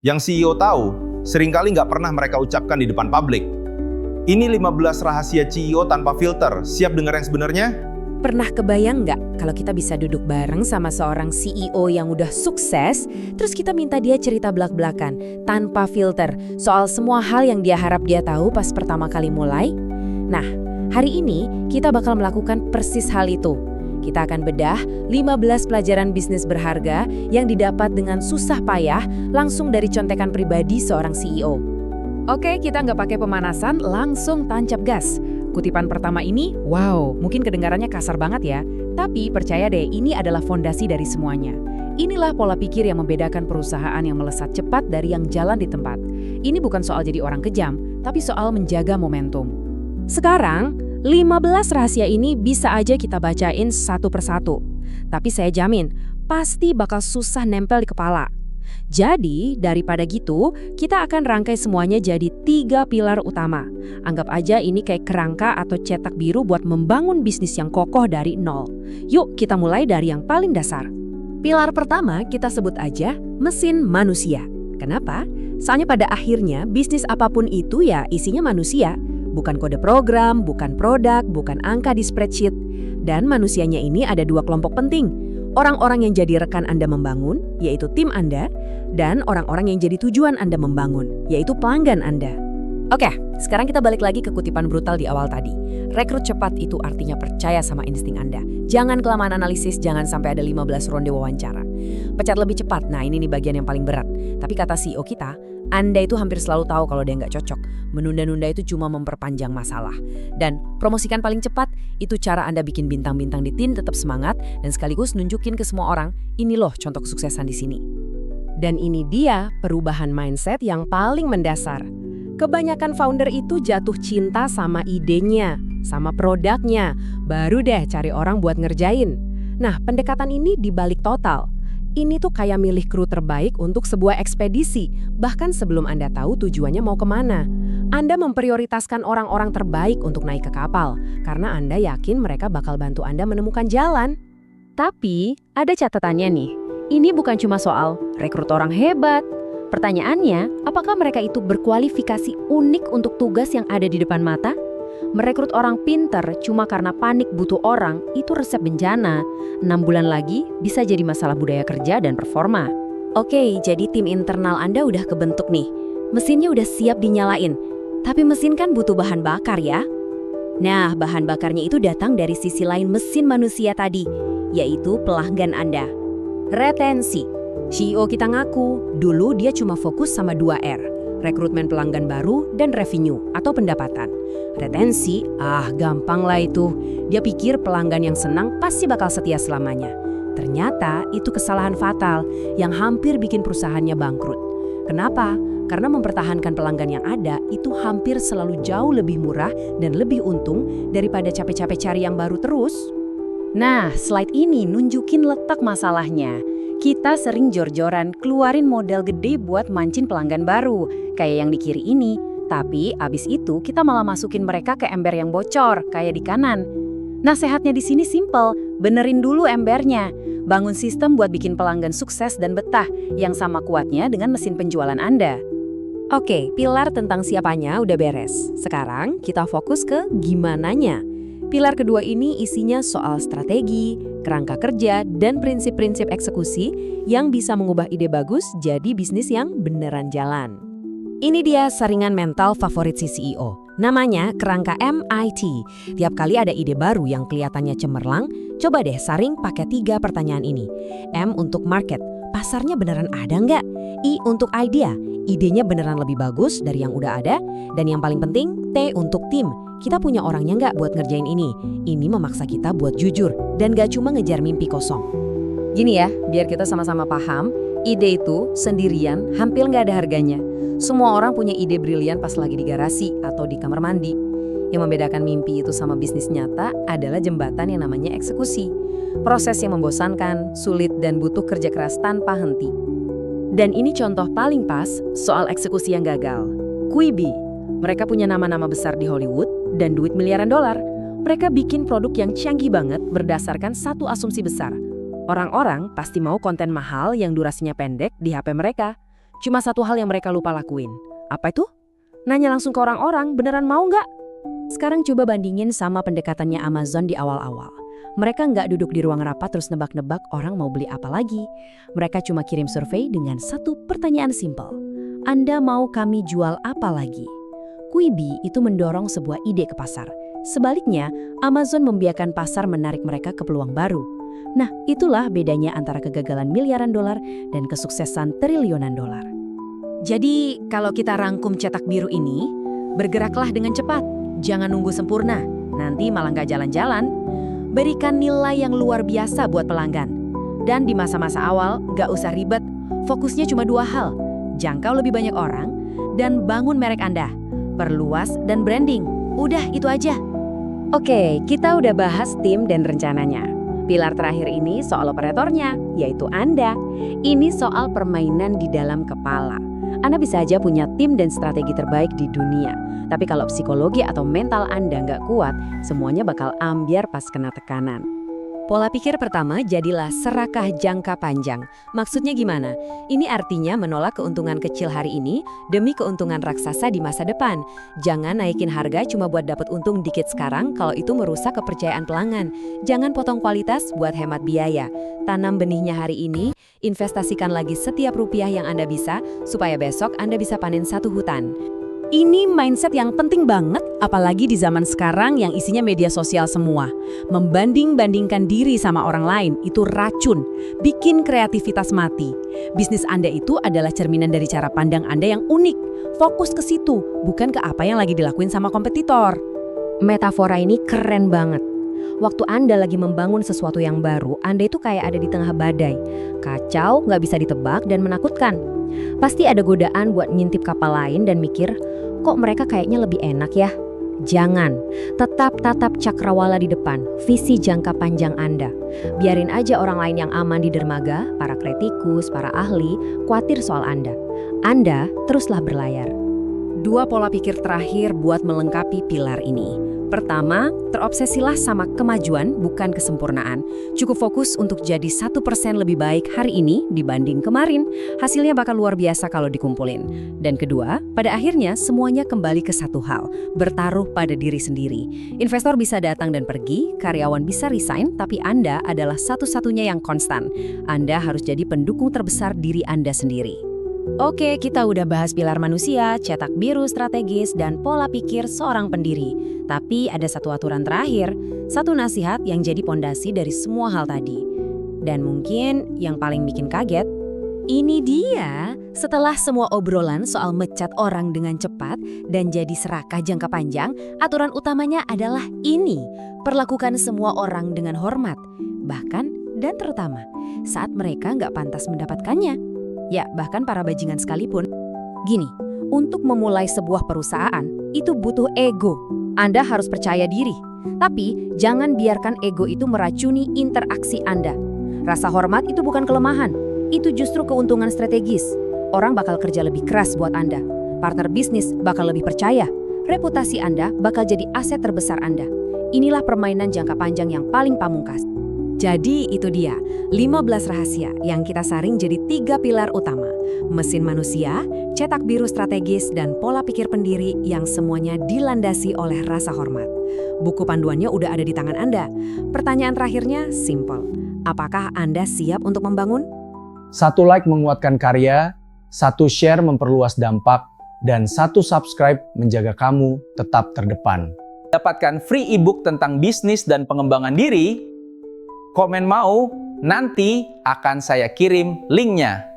Yang CEO tahu, seringkali nggak pernah mereka ucapkan di depan publik. Ini 15 rahasia CEO tanpa filter. Siap dengar yang sebenarnya? Pernah kebayang nggak kalau kita bisa duduk bareng sama seorang CEO yang udah sukses, terus kita minta dia cerita belak-belakan, tanpa filter, soal semua hal yang dia harap dia tahu pas pertama kali mulai? Nah, hari ini kita bakal melakukan persis hal itu. Kita akan bedah 15 pelajaran bisnis berharga yang didapat dengan susah payah langsung dari contekan pribadi seorang CEO. Oke, kita nggak pakai pemanasan, langsung tancap gas. Kutipan pertama ini, wow, mungkin kedengarannya kasar banget ya. Tapi percaya deh, ini adalah fondasi dari semuanya. Inilah pola pikir yang membedakan perusahaan yang melesat cepat dari yang jalan di tempat. Ini bukan soal jadi orang kejam, tapi soal menjaga momentum. Sekarang, 15 rahasia ini bisa aja kita bacain satu persatu. Tapi saya jamin, pasti bakal susah nempel di kepala. Jadi, daripada gitu, kita akan rangkai semuanya jadi 3 pilar utama. Anggap aja ini kayak kerangka atau cetak biru buat membangun bisnis yang kokoh dari nol. Yuk, kita mulai dari yang paling dasar. Pilar pertama kita sebut aja mesin manusia. Kenapa? Soalnya pada akhirnya bisnis apapun itu ya isinya manusia. Bukan kode program, bukan produk, bukan angka di spreadsheet. Dan manusianya ini ada 2 kelompok penting. Orang-orang yang jadi rekan Anda membangun, yaitu tim Anda, dan orang-orang yang jadi tujuan Anda membangun, yaitu pelanggan Anda. Oke, sekarang kita balik lagi ke kutipan brutal di awal tadi. Rekrut cepat itu artinya percaya sama insting Anda. Jangan kelamaan analisis, jangan sampai ada 15 ronde wawancara. Pecat lebih cepat, nah ini nih bagian yang paling berat. Tapi kata CEO kita, Anda itu hampir selalu tahu kalau dia nggak cocok. Menunda-nunda itu cuma memperpanjang masalah. Dan promosikan paling cepat, itu cara Anda bikin bintang-bintang di tim tetap semangat dan sekaligus nunjukin ke semua orang, ini loh contoh kesuksesan di sini. Dan ini dia perubahan mindset yang paling mendasar. Kebanyakan founder itu jatuh cinta sama idenya, sama produknya, baru deh cari orang buat ngerjain. Nah, pendekatan ini dibalik total. Ini tuh kayak milih kru terbaik untuk sebuah ekspedisi, bahkan sebelum Anda tahu tujuannya mau kemana. Anda memprioritaskan orang-orang terbaik untuk naik ke kapal, karena Anda yakin mereka bakal bantu Anda menemukan jalan. Tapi, ada catatannya nih. Ini bukan cuma soal rekrut orang hebat. Pertanyaannya, apakah mereka itu berkualifikasi unik untuk tugas yang ada di depan mata? Merekrut orang pinter cuma karena panik butuh orang, itu resep bencana. 6 bulan lagi bisa jadi masalah budaya kerja dan performa. Oke, jadi tim internal Anda udah kebentuk nih. Mesinnya udah siap dinyalain. Tapi mesin kan butuh bahan bakar ya. Nah, bahan bakarnya itu datang dari sisi lain mesin manusia tadi, yaitu pelanggan Anda. Retensi. CEO kita ngaku, dulu dia cuma fokus sama 2 R. Rekrutmen pelanggan baru dan revenue atau pendapatan. Retensi, gampang lah itu. Dia pikir pelanggan yang senang pasti bakal setia selamanya. Ternyata itu kesalahan fatal yang hampir bikin perusahaannya bangkrut. Kenapa? Karena mempertahankan pelanggan yang ada itu hampir selalu jauh lebih murah dan lebih untung daripada capek-capek cari yang baru terus. Nah, slide ini nunjukin letak masalahnya. Kita sering jor-joran keluarin modal gede buat mancing pelanggan baru, kayak yang di kiri ini. Tapi abis itu kita malah masukin mereka ke ember yang bocor, kayak di kanan. Nasehatnya di sini simple, benerin dulu embernya. Bangun sistem buat bikin pelanggan sukses dan betah, yang sama kuatnya dengan mesin penjualan Anda. Oke, pilar tentang siapanya udah beres. Sekarang kita fokus ke gimananya. Pilar kedua ini isinya soal strategi, kerangka kerja, dan prinsip-prinsip eksekusi yang bisa mengubah ide bagus jadi bisnis yang beneran jalan. Ini dia saringan mental favorit si CEO. Namanya kerangka MIT. Tiap kali ada ide baru yang kelihatannya cemerlang, coba deh saring pakai 3 pertanyaan ini. M untuk market, pasarnya beneran ada nggak? I untuk idea, idenya beneran lebih bagus dari yang udah ada. Dan yang paling penting, T untuk tim. Kita punya orangnya nggak buat ngerjain ini? Ini memaksa kita buat jujur dan gak cuma ngejar mimpi kosong. Gini ya, biar kita sama-sama paham, ide itu sendirian hampir nggak ada harganya. Semua orang punya ide brilian pas lagi di garasi atau di kamar mandi. Yang membedakan mimpi itu sama bisnis nyata adalah jembatan yang namanya eksekusi. Proses yang membosankan, sulit, dan butuh kerja keras tanpa henti. Dan ini contoh paling pas soal eksekusi yang gagal. Quibi, mereka punya nama-nama besar di Hollywood dan duit miliaran dolar. Mereka bikin produk yang canggih banget berdasarkan satu asumsi besar. Orang-orang pasti mau konten mahal yang durasinya pendek di HP mereka. Cuma satu hal yang mereka lupa lakuin. Apa itu? Nanya langsung ke orang-orang, beneran mau nggak? Sekarang coba bandingin sama pendekatannya Amazon di awal-awal. Mereka nggak duduk di ruang rapat terus nebak-nebak orang mau beli apa lagi. Mereka cuma kirim survei dengan satu pertanyaan simpel. Anda mau kami jual apa lagi? Quibi itu mendorong sebuah ide ke pasar. Sebaliknya, Amazon membiarkan pasar menarik mereka ke peluang baru. Nah, itulah bedanya antara kegagalan miliaran dolar dan kesuksesan triliunan dolar. Jadi, kalau kita rangkum cetak biru ini, bergeraklah dengan cepat. Jangan nunggu sempurna, nanti malah nggak jalan-jalan. Berikan nilai yang luar biasa buat pelanggan. Dan di masa-masa awal, nggak usah ribet. Fokusnya cuma dua hal, jangkau lebih banyak orang, dan bangun merek Anda. Perluas dan branding. Udah, itu aja. Oke, kita udah bahas tim dan rencananya. Pilar terakhir ini soal operatornya, yaitu Anda. Ini soal permainan di dalam kepala. Anda bisa aja punya tim dan strategi terbaik di dunia. Tapi kalau psikologi atau mental Anda nggak kuat, semuanya bakal ambyar pas kena tekanan. Pola pikir pertama jadilah serakah jangka panjang. Maksudnya gimana? Ini artinya menolak keuntungan kecil hari ini demi keuntungan raksasa di masa depan. Jangan naikin harga cuma buat dapat untung dikit sekarang kalau itu merusak kepercayaan pelanggan. Jangan potong kualitas buat hemat biaya. Tanam benihnya hari ini, investasikan lagi setiap rupiah yang Anda bisa supaya besok Anda bisa panen satu hutan. Ini mindset yang penting banget, apalagi di zaman sekarang yang isinya media sosial semua. Membanding-bandingkan diri sama orang lain itu racun, bikin kreativitas mati. Bisnis Anda itu adalah cerminan dari cara pandang Anda yang unik. Fokus ke situ, bukan ke apa yang lagi dilakuin sama kompetitor. Metafora ini keren banget. Waktu Anda lagi membangun sesuatu yang baru, Anda itu kayak ada di tengah badai. Kacau, nggak bisa ditebak dan menakutkan. Pasti ada godaan buat ngintip kapal lain dan mikir, kok mereka kayaknya lebih enak ya? Jangan, tetap tatap cakrawala di depan, visi jangka panjang Anda. Biarin aja orang lain yang aman di dermaga, para kritikus, para ahli, khawatir soal Anda. Anda teruslah berlayar. Dua pola pikir terakhir buat melengkapi pilar ini. Pertama, terobsesilah sama kemajuan bukan kesempurnaan. Cukup fokus untuk jadi 1% lebih baik hari ini dibanding kemarin. Hasilnya bakal luar biasa kalau dikumpulin. Dan kedua, pada akhirnya semuanya kembali ke satu hal, bertaruh pada diri sendiri. Investor bisa datang dan pergi, karyawan bisa resign, tapi Anda adalah satu-satunya yang konstan. Anda harus jadi pendukung terbesar diri Anda sendiri. Oke, kita udah bahas pilar manusia, cetak biru strategis, dan pola pikir seorang pendiri. Tapi ada satu aturan terakhir, satu nasihat yang jadi pondasi dari semua hal tadi. Dan mungkin yang paling bikin kaget, ini dia, setelah semua obrolan soal mecat orang dengan cepat dan jadi serakah jangka panjang, aturan utamanya adalah ini, perlakukan semua orang dengan hormat. Bahkan dan terutama saat mereka nggak pantas mendapatkannya. Ya, bahkan para bajingan sekalipun. Gini, untuk memulai sebuah perusahaan, itu butuh ego. Anda harus percaya diri. Tapi, jangan biarkan ego itu meracuni interaksi Anda. Rasa hormat itu bukan kelemahan. Itu justru keuntungan strategis. Orang bakal kerja lebih keras buat Anda. Partner bisnis bakal lebih percaya. Reputasi Anda bakal jadi aset terbesar Anda. Inilah permainan jangka panjang yang paling pamungkas. Jadi itu dia, 15 rahasia yang kita saring jadi 3 pilar utama. Mesin manusia, cetak biru strategis, dan pola pikir pendiri yang semuanya dilandasi oleh rasa hormat. Buku panduannya udah ada di tangan Anda. Pertanyaan terakhirnya simple. Apakah Anda siap untuk membangun? 1 like menguatkan karya, 1 share memperluas dampak, dan 1 subscribe menjaga kamu tetap terdepan. Dapatkan free ebook tentang bisnis dan pengembangan diri. Komen mau, nanti akan saya kirim linknya.